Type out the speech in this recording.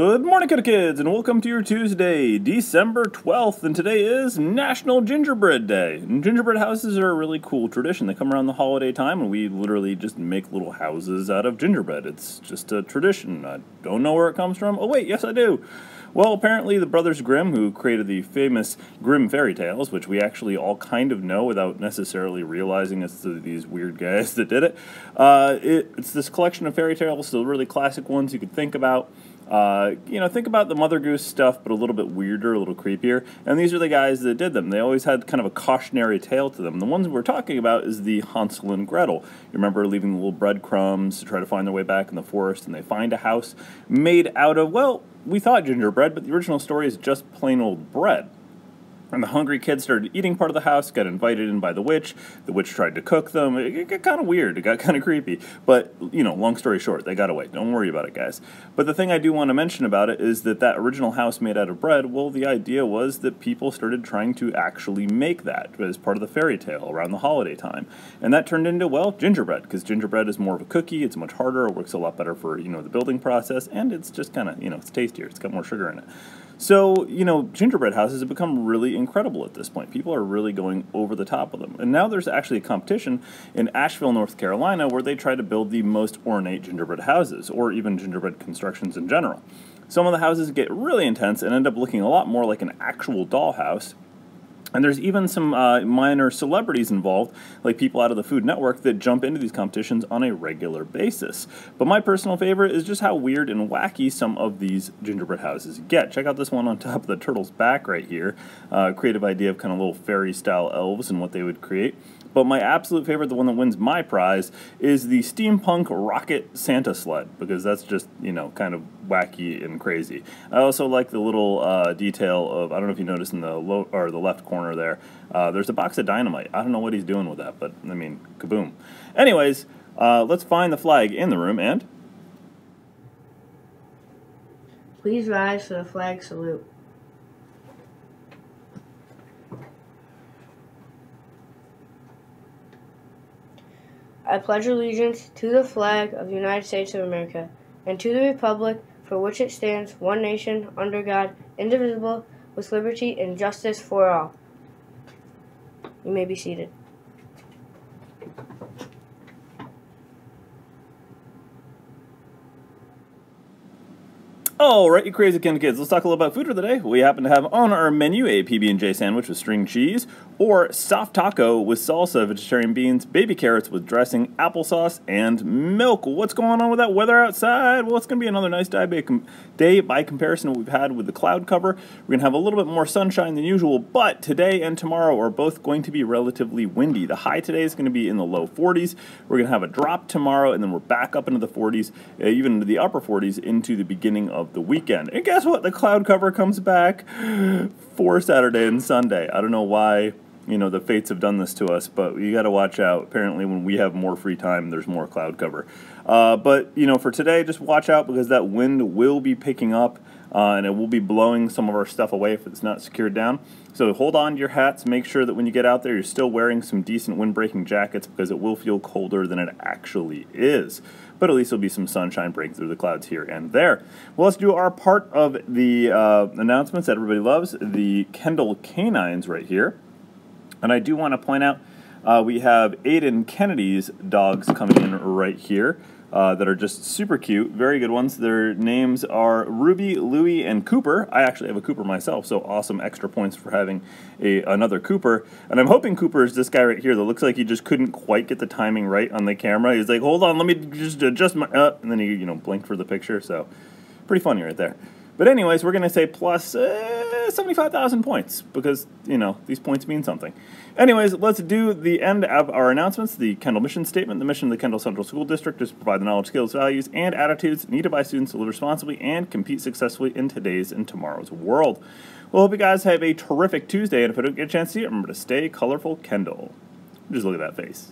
Good morning, kids, and welcome to your Tuesday, December 12th, and today is National Gingerbread Day. And gingerbread houses are a really cool tradition. They come around the holiday time, and we literally just make little houses out of gingerbread. It's just a tradition. I don't know where it comes from. Oh, wait, yes, I do. Well, apparently the Brothers Grimm, who created the famous Grimm fairy tales, which we actually all kind of know without necessarily realizing it's these weird guys that did it, it's this collection of fairy tales, the really classic ones you could think about. Think about the Mother Goose stuff, but a little bit weirder, a little creepier. And these are the guys that did them. They always had kind of a cautionary tale to them. The ones we're talking about is the Hansel and Gretel. You remember leaving the little breadcrumbs to try to find their way back in the forest, and they find a house made out of, well, we thought gingerbread, but the original story is just plain old bread. And the hungry kids started eating part of the house, got invited in by the witch. The witch tried to cook them. It got kind of weird. It got kind of creepy. But, long story short, they got away. Don't worry about it, guys. But the thing I do want to mention about it is that original house made out of bread, well, the idea was that people started trying to actually make that as part of the fairy tale around the holiday time. And that turned into, well, gingerbread, because gingerbread is more of a cookie. It's much harder. It works a lot better for, the building process. And it's just kind of, it's tastier. It's got more sugar in it. So, gingerbread houses have become really incredible at this point. People are really going over the top of them. And now there's actually a competition in Asheville, North Carolina, where they try to build the most ornate gingerbread houses, or even gingerbread constructions in general. Some of the houses get really intense and end up looking a lot more like an actual dollhouse. And there's even some minor celebrities involved, like people out of the Food Network, that jump into these competitions on a regular basis. But my personal favorite is just how weird and wacky some of these gingerbread houses get. Check out this one on top of the turtle's back right here. Creative idea of kind of little fairy-style elves and what they would create. But my absolute favorite, the one that wins my prize, is the steampunk rocket Santa sled, because that's just, kind of wacky and crazy. I also like the little detail of, I don't know if you noticed in the left corner there, there's a box of dynamite. I don't know what he's doing with that, but, kaboom. Anyways, let's find the flag in the room, and please rise for the flag salute. I pledge allegiance to the flag of the United States of America and to the republic for which it stands, one nation, under God, indivisible, with liberty and justice for all. You may be seated. All right, you crazy kind of kids, let's talk a little about food for the day. We happen to have on our menu a PB&J sandwich with string cheese, or soft taco with salsa, vegetarian beans, baby carrots with dressing, applesauce, and milk. What's going on with that weather outside? Well, it's going to be another nice day by comparison to what we've had with the cloud cover. We're going to have a little bit more sunshine than usual, but today and tomorrow are both going to be relatively windy. The high today is going to be in the low 40s. We're going to have a drop tomorrow, and then we're back up into the 40s, even into the upper 40s into the beginning of the weekend. And guess what? The cloud cover comes back for Saturday and Sunday. I don't know why, the fates have done this to us, but you got to watch out. Apparently, when we have more free time, there's more cloud cover. But for today, just watch out because that wind will be picking up and it will be blowing some of our stuff away if it's not secured down. So hold on to your hats. Make sure that when you get out there, you're still wearing some decent wind-breaking jackets because it will feel colder than it actually is. But at least there'll be some sunshine breaking through the clouds here and there. Well, let's do our part of the announcements that everybody loves, the Kendall Canines right here. And I do want to point out we have Aiden Kennedy's dogs coming in right here that are just super cute, very good ones. Their names are Ruby, Louie, and Cooper. I actually have a Cooper myself, so awesome extra points for having another Cooper. And I'm hoping Cooper is this guy right here that looks like he just couldn't quite get the timing right on the camera. He's like, hold on, let me just adjust my, and then he, blinked for the picture, so pretty funny right there. But anyways, we're going to say plus 75,000 points because, these points mean something. Anyways, let's do the end of our announcements. The Kendall mission statement. The mission of the Kendall Central School District is to provide the knowledge, skills, values, and attitudes needed by students to live responsibly and compete successfully in today's and tomorrow's world. Well, hope you guys have a terrific Tuesday, and if I don't get a chance to see it, remember to stay colorful, Kendall. Just look at that face.